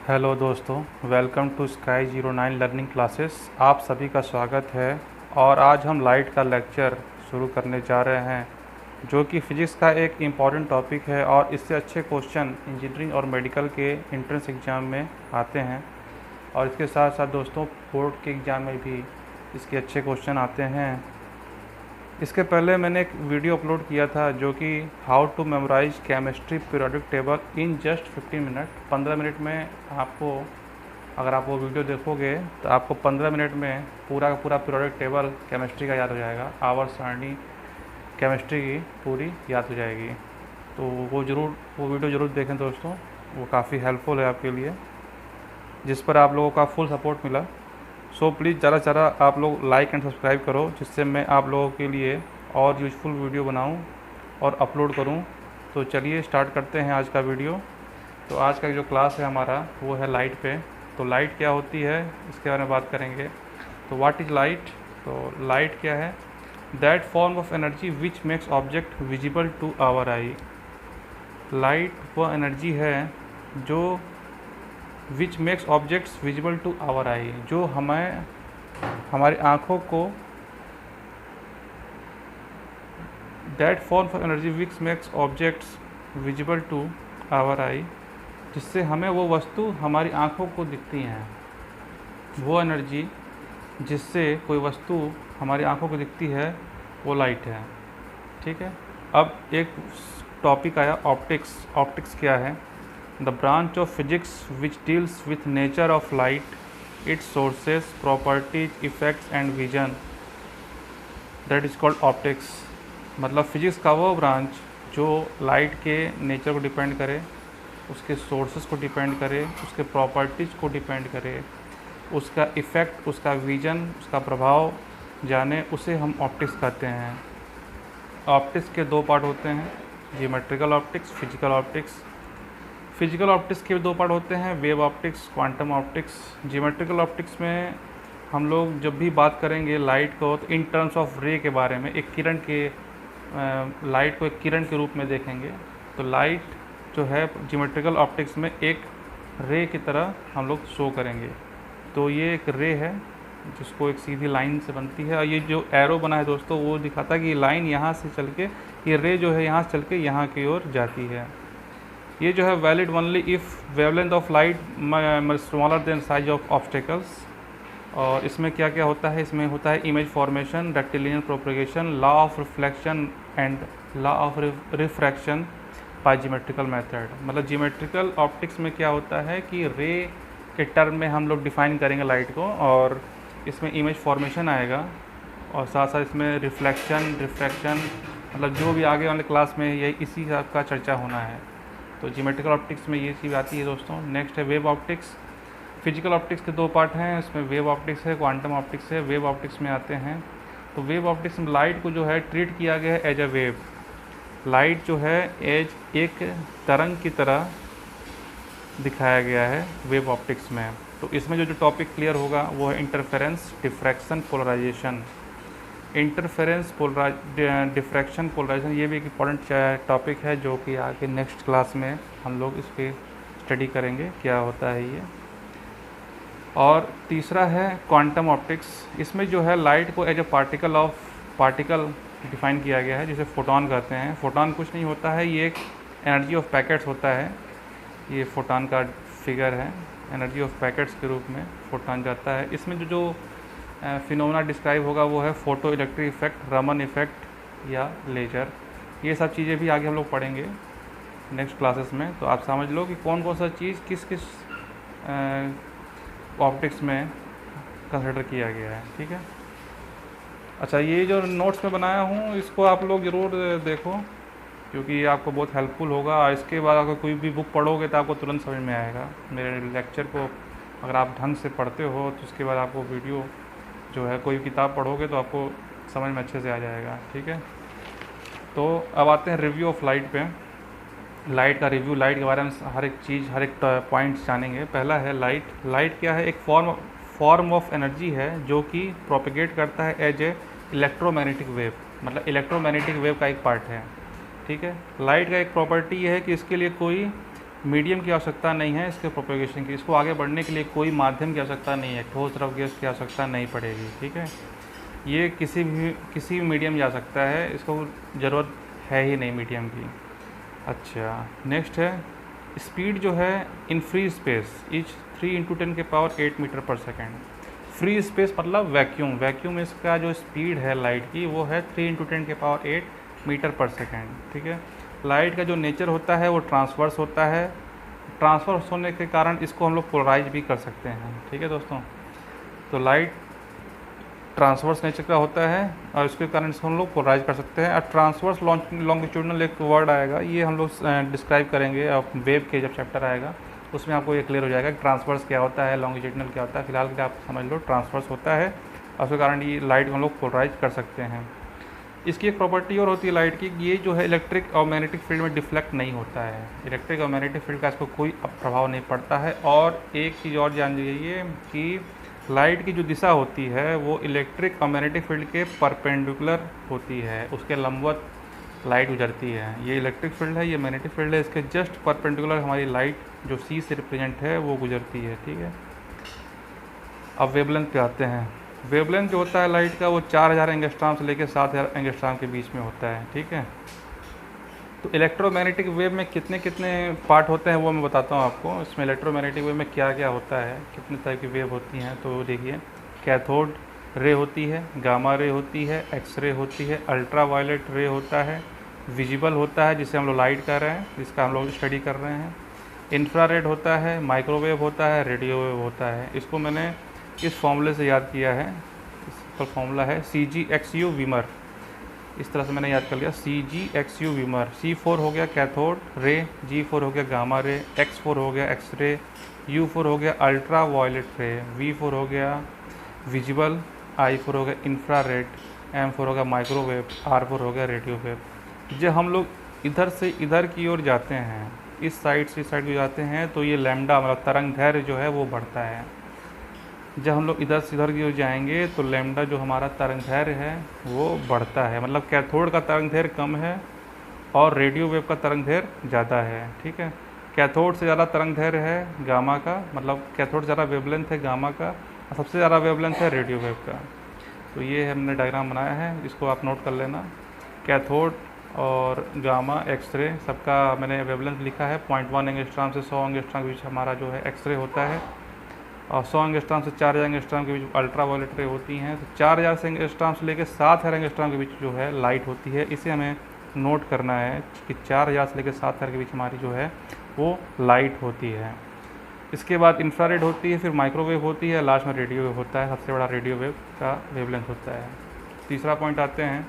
Hello दोस्तों, welcome to Sky09 learning classes. आप सभी का स्वागत है। और आज हम लाइट का लेक्चर शुरू करने जा रहे हैं, जो कि फ़िज़िक्स का एक इम्पॉर्टेंट टॉपिक है और इससे अच्छे क्वेश्चन इंजीनियरिंग और मेडिकल के एंट्रेंस एग्ज़ाम में आते हैं। और इसके साथ साथ दोस्तों बोर्ड के एग्ज़ाम में भी इसके अच्छे क्वेश्चन आते हैं। इसके पहले मैंने एक वीडियो अपलोड किया था जो कि how to memorise chemistry periodic table in just 15 minute. 15 minute में आपको, अगर आप वो वीडियो देखोगे तो आपको 15 मिनट में पूरा का पूरा पीरियोडिक टेबल केमिस्ट्री का याद हो जाएगा। आवर्त सारणी केमिस्ट्री की पूरी याद हो जाएगी। तो वो वीडियो ज़रूर देखें दोस्तों, वो काफ़ी हेल्पफुल है आपके लिए, जिस पर आप लोगों का फुल सपोर्ट मिला। सो प्लीज़ ज़्यादा से ज़्यादा आप लोग लाइक एंड सब्सक्राइब करो, जिससे मैं आप लोगों के लिए और यूज़फुल वीडियो बनाऊं और अपलोड करूं। तो चलिए स्टार्ट करते हैं आज का वीडियो। तो आज का जो क्लास है हमारा वो है लाइट पे। तो लाइट क्या होती है इसके बारे में बात करेंगे। तो व्हाट इज़ लाइट? तो लाइट क्या है? That form of energy which makes object visible to our eye. Light वो एनर्जी है जो which makes objects visible to our eye, जो हमारी आँखों को, that form of energy which makes objects visible to our eye, जिससे हमें वो वस्तु हमारी आँखों को दिखती हैं। वो एनर्जी जिससे कोई वस्तु हमारी आँखों को दिखती है वो लाइट है। ठीक है। अब एक टॉपिक आया ऑप्टिक्स। ऑप्टिक्स क्या है? The branch of physics which deals with nature of light, it's sources, properties, effects and vision, that is called optics. मतलब फिजिक्स का वो ब्रांच जो लाइट के नेचर को डिपेंड करे, उसके सोर्सेस को डिपेंड करे, उसके प्रॉपर्टीज़ को डिपेंड करे, उसका इफ़ेक्ट, उसका विजन, उसका प्रभाव जाने, उसे हम ऑप्टिक्स कहते हैं। ऑप्टिक्स के दो पार्ट होते हैं, geometrical optics, physical optics. Physical optics के दो पार्ट होते हैं, wave optics, quantum optics. Geometrical optics में हम लोग जब भी बात करेंगे लाइट को तो इन टर्म्स ऑफ रे के बारे में, एक किरण के, लाइट को एक किरण के रूप में देखेंगे। तो लाइट जो है जियोमेट्रिकल ऑप्टिक्स में एक रे की तरह हम लोग शो करेंगे। तो ये एक रे है जिसको एक सीधी लाइन से बनती है, और ये जो एरो बना है दोस्तों वो दिखाता है कि ये लाइन यहाँ से चल के, ये रे जो है यहाँ से चल के यहाँ की ओर जाती है। ये जो है valid only if wavelength of light smaller than size of obstacles. और इसमें क्या क्या होता है? इसमें होता है image formation, rectilinear propagation, law of reflection and law of refraction by geometrical method. मतलब जियोमेट्रिकल ऑप्टिक्स में क्या होता है कि रे के टर्म में हम लोग डिफाइन करेंगे लाइट को, और इसमें इमेज फॉर्मेशन आएगा, और साथ साथ इसमें रिफ्लेक्शन, रिफ्रैक्शन, मतलब जो भी आगे वाले क्लास में यही इसी का चर्चा होना है। तो जियोमेट्रिकल ऑप्टिक्स में ये चीज़ आती है दोस्तों। नेक्स्ट है वेव ऑप्टिक्स। फिजिकल ऑप्टिक्स के दो पार्ट हैं, इसमें वेव ऑप्टिक्स है, क्वांटम ऑप्टिक्स है। वेव ऑप्टिक्स में आते हैं तो वेव ऑप्टिक्स में लाइट को जो है ट्रीट किया गया है एज अ वेव। लाइट जो है एज एक तरंग की तरह दिखाया गया है वेव ऑप्टिक्स में। तो इसमें जो टॉपिक क्लियर होगा वो है interference, diffraction, polarisation. Interference, diffraction, polarisation, ये भी एक इम्पॉर्टेंट टॉपिक है जो कि आगे नेक्स्ट क्लास में हम लोग इस पर स्टडी करेंगे क्या होता है ये। और तीसरा है क्वांटम ऑप्टिक्स। इसमें जो है लाइट को एज ए पार्टिकल डिफाइन किया गया है, जिसे फोटोन कहते हैं। फोटोन कुछ नहीं होता है, ये एक एनर्जी ऑफ पैकेट्स होता है। ये फोटोन का फिगर है, एनर्जी ऑफ पैकेट्स के रूप में फोटोन जाता है। इसमें जो फिनोमेना डिस्क्राइब होगा वो है photo electric effect, Raman effect या लेजर। ये सब चीज़ें भी आगे हम लोग पढ़ेंगे नेक्स्ट क्लासेस में। तो आप समझ लो कि कौन कौन सा चीज़ किस किस ऑप्टिक्स में कंसिडर किया गया है। ठीक है। अच्छा, ये जो नोट्स में बनाया हूँ इसको आप लोग ज़रूर देखो, क्योंकि ये आपको बहुत हेल्पफुल होगा। इसके बाद अगर कोई भी बुक पढ़ोगे तो आपको तुरंत समझ में आएगा। मेरे लेक्चर को अगर आप ढंग से पढ़ते हो तो उसके बाद आपको वीडियो जो है, कोई किताब पढ़ोगे तो आपको समझ में अच्छे से आ जाएगा। ठीक है। तो अब आते हैं रिव्यू ऑफ लाइट पे। लाइट का रिव्यू, लाइट के बारे में हर एक चीज़, हर एक पॉइंट्स जानेंगे। पहला है लाइट। लाइट क्या है? एक फॉर्म ऑफ एनर्जी है जो कि प्रोपेगेट करता है एज ए इलेक्ट्रोमैग्नेटिक वेव। मतलब इलेक्ट्रोमैग्नेटिक वेव का एक पार्ट है। ठीक है। लाइट का एक प्रॉपर्टी ये है कि इसके लिए कोई मीडियम की आवश्यकता नहीं है इसके प्रोपेगेशन की। इसको आगे बढ़ने के लिए कोई माध्यम की आवश्यकता नहीं है, ठोस द्रव गैस की आवश्यकता नहीं पड़ेगी। ठीक है, ये किसी भी मीडियम जा सकता है, इसको ज़रूरत है ही नहीं मीडियम की। अच्छा, नेक्स्ट है स्पीड जो है in free space is 3 × 10⁸ metre पर सेकेंड। फ्री स्पेस मतलब वैक्यूम, वैक्यूम इसका जो स्पीड है लाइट की वो है 3 × 10⁸ मीटर पर सेकेंड। ठीक है, लाइट का जो नेचर होता है वो ट्रांसवर्स होता है, ट्रांसवर्स होने के कारण इसको हम लोग पोलराइज भी कर सकते हैं। ठीक है दोस्तों, तो लाइट ट्रांसवर्स नेचर का होता है और इसके कारण इसको हम लोग पोलराइज कर सकते हैं। और ट्रांसवर्स लॉन्गिट्यूडनल एक वर्ड आएगा, ये हम लोग डिस्क्राइब करेंगे और वेव के जब चैप्टर आएगा उसमें आपको ये क्लियर हो जाएगा कि ट्रांसवर्स क्या होता है, लॉन्गिट्यूडनल क्या होता है। फिलहाल के लिए आप समझ लो ट्रांसवर्स होता है और उसके कारण ये लाइट को हम लोग पोलराइज कर सकते हैं। इसकी एक प्रॉपर्टी और होती है लाइट की, ये जो है इलेक्ट्रिक और मैग्नेटिक फील्ड में डिफ्लेक्ट नहीं होता है, इलेक्ट्रिक और मैग्नेटिक फील्ड का इसको कोई प्रभाव नहीं पड़ता है। और एक चीज़ और जान लीजिए कि लाइट की जो दिशा होती है वो इलेक्ट्रिक और मैग्नेटिक फील्ड के परपेंडिकुलर होती है, उसके लंबवत लाइट गुजरती है। ये इलेक्ट्रिक फील्ड है, ये मैग्नेटिक फील्ड है, इसके जस्ट परपेंडिकुलर हमारी लाइट जो सी से रिप्रेजेंट है वो गुजरती है। ठीक है, अब वेवलेंथ पे आते हैं। वेवलेंथ जो होता है लाइट का वो 4000 एंगस्ट्रॉम से लेकर 7000 एंगस्ट्रॉम के बीच में होता है। ठीक है, तो इलेक्ट्रोमैग्नेटिक वेव में कितने कितने पार्ट होते हैं वो मैं बताता हूँ आपको। इसमें इलेक्ट्रोमैग्नेटिक वेव में क्या क्या होता है, कितने तरह की वेव होती हैं। तो देखिए, कैथोड रे होती है, गामा रे होती है, एक्स रे होती है, अल्ट्रा वायलेट रे होता है, विजिबल होता है जिसे हम लोग लाइट कर रहे हैं, जिसका हम लोग स्टडी कर रहे हैं, इंफ्रारेड होता है, माइक्रोवेव होता है, रेडियो वेव होता है। इसको मैंने इस फॉर्मूले से याद किया है, इसका फॉर्मूला है CGXU वीमर। इस तरह से मैंने याद कर लिया, CGXU वीमर। C4 हो गया कैथोड रे, G4 हो गया गामा रे, X4 हो गया एक्स रे, U4 हो गया अल्ट्रा वायलेट रे, V4 हो गया विजिबल, I4 हो गया इंफ्रारेड, M4 हो गया माइक्रोवेव, R4 हो गया रेडियो वेव। जब हम लोग इधर से इधर की ओर जाते हैं, इस साइड से इस साइड को जाते हैं, तो ये लैम्डा मतलब तरंग दैर्घ्य जो है वो बढ़ता है। जब हम लोग इधर से इधर की ओर जाएंगे तो लैम्डा जो हमारा तरंग दैर्घ्य है वो बढ़ता है, मतलब कैथोड का तरंग दैर्घ्य कम है और रेडियो वेव का तरंग दैर्घ्य ज़्यादा है। ठीक है, कैथोड से ज़्यादा तरंग दैर्घ्य है गामा का, मतलब कैथोड से ज़्यादा वेवलेंथ है गामा का, और सबसे ज़्यादा वेवलेंथ है रेडियो वेव का। तो ये हमने डायग्राम बनाया है, इसको आप नोट कर लेना। कैथोड और गामा एक्सरे सबका मैंने वेवलेंथ लिखा है, 0.1 एंगस्ट्रॉम से 100 एंगस्ट्रॉम के बीच हमारा जो है एक्सरे होता है, और 100 एंगस्ट्रॉम से 4000 एंगस्ट्रॉम के बीच अल्ट्रा वायलेट रे होती हैं। तो 4000 एंगस्ट्रॉम से लेकर 7000 एंगस्ट्रॉम के बीच जो है लाइट होती है। इसे हमें नोट करना है कि 4000 से लेकर 7000 के बीच हमारी जो है वो लाइट होती है। इसके बाद इंफ्रारेड होती है, फिर माइक्रोवेव होती है, लास्ट में रेडियो वेव होता है। सबसे बड़ा रेडियो वेव का वेवलेंथ होता है। तीसरा पॉइंट आते हैं,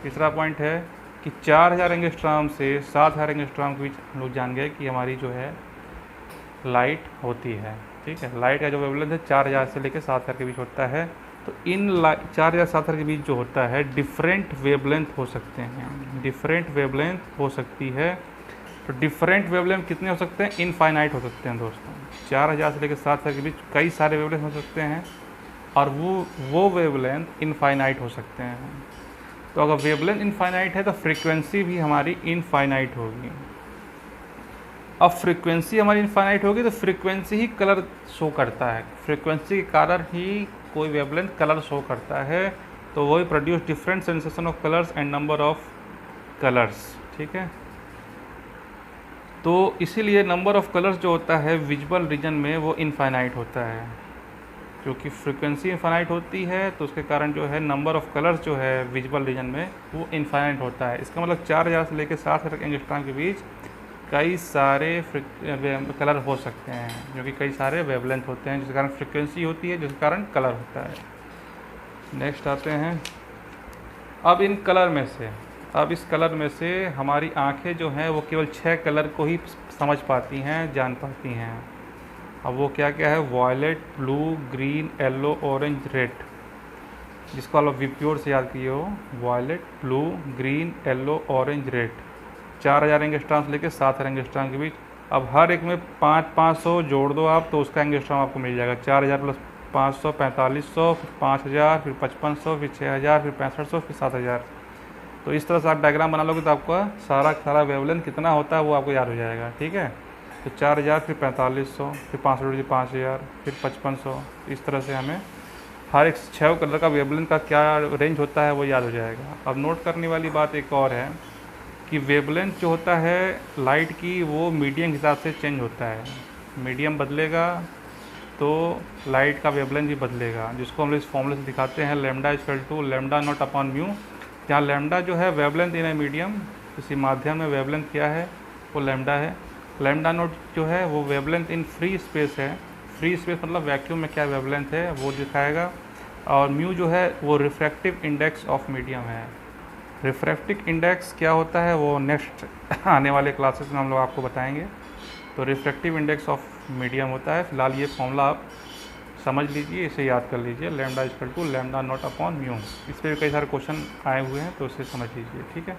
तीसरा पॉइंट है कि 4000 एंगस्ट्रॉम से 7000 एंगस्ट्रॉम के बीच हम लोग जान गए कि हमारी जो है लाइट होती है। ठीक है, लाइट का जो वेवलेंथ है 4000 से लेकर 7000 के बीच होता है। तो इन 4000 7000 के बीच जो होता है डिफरेंट वेवलेंथ हो सकते हैं, डिफरेंट वेवलेंथ हो सकती है। तो डिफरेंट वेवलेंथ कितने हो सकते हैं? इनफाइनाइट हो सकते हैं दोस्तों। 4000 से लेकर 7000 के बीच कई सारे वेवलेंथ हो सकते हैं और वो वेवलेंथ इनफाइनाइट हो सकते हैं। तो अगर वेवलेंथ इनफाइनाइट है तो फ्रीक्वेंसी भी हमारी इनफाइनाइट होगी। अब फ्रीक्वेंसी हमारी इनफाइनाइट होगी तो फ्रीक्वेंसी ही कलर शो करता है, फ्रीक्वेंसी के कारण ही कोई वेवलेंथ कलर शो करता है। तो वही produce different sensation of colours and number of colours. ठीक है, तो इसीलिए नंबर ऑफ कलर्स जो होता है विजुअल रीजन में वो इनफाइनाइट होता है। क्योंकि फ्रीक्वेंसी इनफाइनाइट होती है तो उसके कारण जो है नंबर ऑफ कलर्स जो है विजुअल रीजन में वो इनफाइनाइट होता है। इसका मतलब 4000 से लेकर 7000 एंगस्ट्रॉम के बीच कई सारे कलर हो सकते हैं, जो कि कई सारे वेवलेंथ होते हैं, जिसके कारण फ्रीक्वेंसी होती है, जिसके कारण कलर होता है। नेक्स्ट आते हैं, अब इन कलर में से, अब इस कलर में से हमारी आंखें जो हैं वो केवल 6 कलर को ही समझ पाती हैं, जान पाती हैं। अब वो क्या क्या है? Violet, blue, green, yellow, orange, red, जिसको आप विप्योर से याद किए हो। Violet, blue, green, yellow, orange, red. 4000 angstrom से लेकर 7000 एंगस्ट्रॉम के बीच। अब हर एक में 500 जोड़ दो आप तो उसका एंगस्ट्रॉम आपको मिल जाएगा। 4000 प्लस 500 4500, फिर 5000, फिर 5500, फिर 6000, फिर 6500, फिर 7000। तो इस तरह से आप डायग्राम बना लोगे तो आपका सारा वेवलेंथ कितना होता है वो आपको याद हो जाएगा। ठीक है, तो 4000, फिर 4500, फिर 500 5000, फिर 5500, इस तरह से हमें हर एक 6 कलर का वेवलेंथ का क्या रेंज होता है वो याद हो जाएगा। अब नोट करने वाली बात एक और है कि वेवलेंथ जो होता है लाइट की वो मीडियम के हिसाब से चेंज होता है। मीडियम बदलेगा तो लाइट का वेवलेंथ भी बदलेगा, जिसको हम लोग इस फॉर्मूले से दिखाते हैं lambda equal to lambda not upon mu, जहाँ लैम्डा जो है वेवलेंथ इन ए मीडियम, किसी माध्यम में वेवलेंथ क्या है वो लैम्डा है। लैम्डा नॉट जो है वो वेवलेंथ इन फ्री स्पेस है, फ्री स्पेस मतलब वैक्यूम में क्या वेवलेंथ है वो दिखाएगा। और म्यू जो है वो रिफ्रैक्टिव इंडेक्स ऑफ मीडियम है। रिफ्रैक्टिव इंडेक्स क्या होता है वो नेक्स्ट आने वाले क्लासेस में हम लोग आपको बताएंगे। तो रिफ्रैक्टिव इंडेक्स ऑफ मीडियम होता है। फिलहाल ये फॉर्मूला आप समझ लीजिए, इसे याद कर लीजिए, lambda equal to lambda not upon mu. इस पर भी कई सारे क्वेश्चन आए हुए हैं तो इसे समझ लीजिए, ठीक है।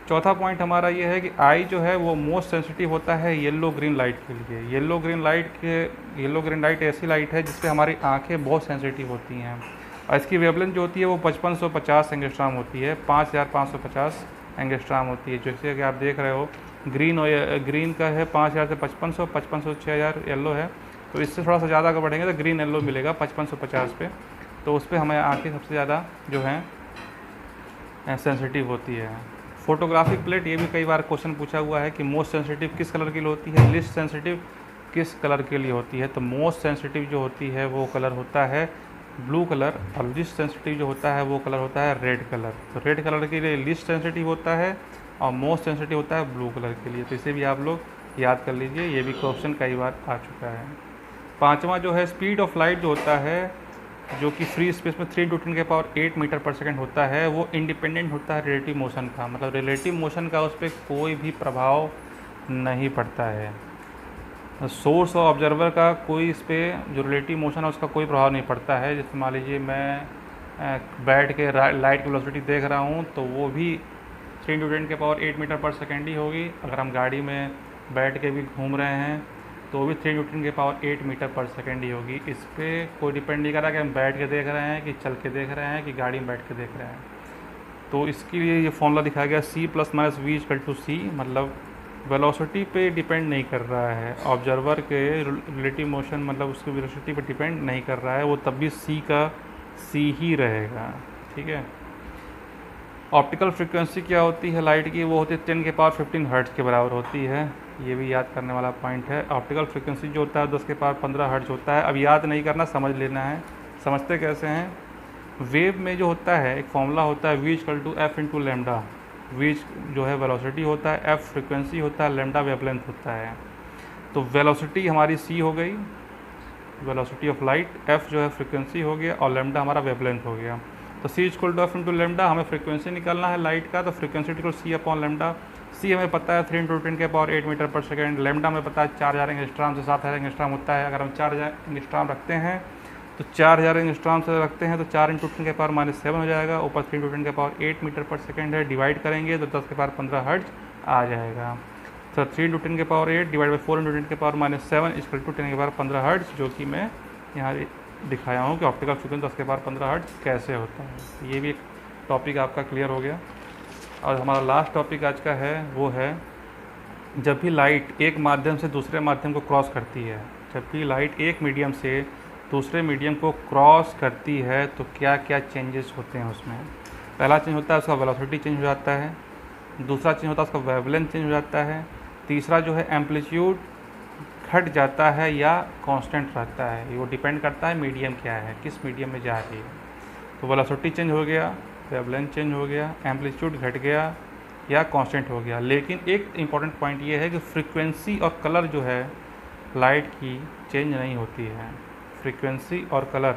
चौथा पॉइंट हमारा ये है कि आई जो है वो मोस्ट सेंसिटिव होता है येलो ग्रीन लाइट के लिए। येलो ग्रीन लाइट ऐसी लाइट है जिसपे हमारी आंखें बहुत सेंसिटिव होती हैं और इसकी वेवलेंथ जो होती है वो 5550 एंगस्ट्रॉम होती है, 5550 एंगस्ट्रॉम होती है। जैसे कि आप देख रहे हो ग्रीन का है 5000 से 5500, 5500 से 6000 येलो है, तो इससे थोड़ा सा ज़्यादा अगर बढ़ेंगे तो ग्रीन येलो मिलेगा 5550 पे। तो उस पर हमें आँखें सबसे ज़्यादा जो है सेंसिटिव होती है। फोटोग्राफिक प्लेट, ये भी कई बार क्वेश्चन पूछा हुआ है कि मोस्ट सेंसिटिव किस कलर के लिए होती है, लिस्ट सेंसिटिव किस कलर के लिए होती है। तो मोस्ट सेंसिटिव जो होती है वो कलर होता है ब्लू कलर, और लिस्ट सेंसिटिव जो होता है वो कलर होता है रेड कलर। तो रेड कलर के लिए लिस्ट सेंसिटिव होता है और मोस्ट सेंसिटिव होता है ब्लू कलर के लिए। तो इसे भी आप लोग याद कर लीजिए, ये भी क्वेश्चन कई बार आ चुका है। पाँचवा जो है स्पीड ऑफ लाइट जो होता है, जो कि फ्री स्पेस में 3 × 10⁸ मीटर पर सेकेंड होता है, वो इंडिपेंडेंट होता है रिलेटिव मोशन का। मतलब रिलेटिव मोशन का उस पर कोई भी प्रभाव नहीं पड़ता है। सोर्स और ऑब्जर्वर का कोई इस पर जो रिलेटिव मोशन है उसका कोई प्रभाव नहीं पड़ता है। जैसे मान लीजिए मैं बैठ के लाइट की वेलोसिटी देख रहा हूँ तो वो भी 3 × 10⁸ मीटर पर सेकेंड ही होगी। अगर हम गाड़ी में बैठ के भी घूम रहे हैं तो भी 3 × 10⁸ मीटर पर सेकेंड ही होगी। इस पर कोई डिपेंड नहीं कर रहा कि हम बैठ के देख रहे हैं कि चल के देख रहे हैं कि गाड़ी में बैठ के देख रहे हैं। तो इसके लिए ये फॉर्मूला दिखाया गया C+-V=C, मतलब वेलोसिटी पे डिपेंड नहीं कर रहा है, ऑब्जर्वर के रिलेटिव मोशन मतलब उसकी वेलोसिटी पे डिपेंड नहीं कर रहा है, वो तब भी C का C ही रहेगा, ठीक है। ऑप्टिकल फ्रीक्वेंसी क्या होती है लाइट की, वो होती है 10⁻15 हर्ट्ज़ के बराबर होती है। ये भी याद करने वाला पॉइंट है। ऑप्टिकल फ्रीक्वेंसी जो होता है 10⁻15 हर्ट्ज़ होता है। अब याद नहीं करना, समझ लेना है। समझते कैसे हैं, वेव में जो होता है एक फॉर्मूला होता है V=F × लैम्डा। V जो है वेलोसिटी होता है, F फ्रीक्वेंसी होता है, लैम्डा वेवलेंथ होता है। तो वेलोसिटी हमारी C हो गई, वेलोसिटी ऑफ लाइट, F जो है फ्रीक्वेंसी हो गया और लैम्डा हमारा वेवलेंथ हो गया। तो C=F × लैम्डा, हमें फ्रीक्वेंसी निकालना है लाइट का, तो फ्रीक्वेंसी C/लैम्डा। C हमें पता है 3 × 10⁸ मीटर पर सेकेंड, लैम्डा हमें पता है 4000 एंगस्ट्रॉम से 7000 एंगस्ट्रॉम होता है। अगर हम 4000 एंगस्ट्रॉम रखते हैं तो 4000 एंगस्ट्रॉम से रखते हैं तो 4 × 10⁻⁷ हो जाएगा, ऊपर 3 × 10⁸ मीटर पर सेकेंड है, डिवाइड करेंगे तो 10⁻15 हर्ट्ज़ आ जाएगा। तो 3 × 10⁸ divide by 4 × 10⁻⁷ equal to 10⁻15 hertz, जो कि मैं यहाँ दिखाया हूँ कि ऑप्टिकल फ्रीक्वेंसी 10⁻15 हर्ट्ज़ कैसे होता है। ये भी एक टॉपिक आपका क्लियर हो गया। और हमारा लास्ट टॉपिक आज का है वो है जब भी लाइट एक माध्यम से दूसरे माध्यम को क्रॉस करती है, जब भी लाइट एक मीडियम से दूसरे मीडियम को क्रॉस करती है तो क्या क्या चेंजेस होते हैं उसमें। पहला चेंज होता है उसका वेलोसिटी चेंज हो जाता है, दूसरा चेंज होता है उसका वेवलेंथ चेंज हो जाता है, तीसरा जो है एम्पलीट्यूड घट जाता है या कांस्टेंट रहता है। वो डिपेंड करता है मीडियम क्या है, किस मीडियम में जा रही है। तो वेलोसिटी चेंज हो गया, वेवलेंथ चेंज हो गया, एम्पलीट्यूड घट गया या कांस्टेंट हो गया। लेकिन एक इम्पॉर्टेंट पॉइंट ये है कि फ्रीक्वेंसी और कलर जो है लाइट की चेंज नहीं होती है। फ्रीक्वेंसी और कलर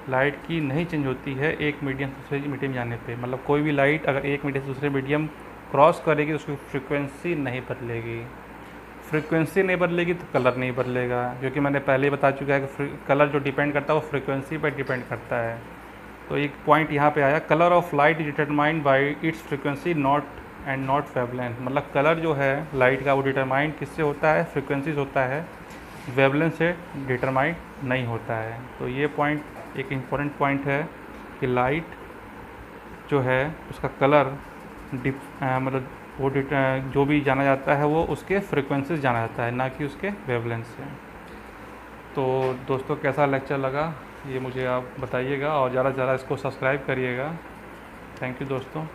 लाइट की नहीं चेंज होती है एक मीडियम से दूसरे मीडियम जाने पे। मतलब कोई भी लाइट अगर एक मीडियम से दूसरे मीडियम क्रॉस करेगी तो उसकी फ्रीक्वेंसी नहीं बदलेगी। फ्रीक्वेंसी नहीं बदलेगी तो कलर नहीं बदलेगा, क्योंकि मैंने पहले ही बता चुका है कि कलर जो डिपेंड करता है वो फ्रीक्वेंसी पर डिपेंड करता है। तो एक पॉइंट यहाँ पे आया, colour of light determined by it's frequency not wavelength. मतलब कलर जो है लाइट का वो डिटरमाइंड किससे होता है, फ्रीक्वेंसी से होता है, वेवलेंथ से डिटरमाइंड नहीं होता है। तो ये पॉइंट एक इम्पॉर्टेंट पॉइंट है कि लाइट जो है उसका कलर मतलब वो जो भी जाना जाता है वो उसके फ्रिक्वेंसीज जाना जाता है, ना कि उसके वेवलेंथ से। तो दोस्तों कैसा लेक्चर लगा ये मुझे आप बताइएगा, और ज़्यादा से ज़्यादा इसको सब्सक्राइब करिएगा। थैंक यू दोस्तों।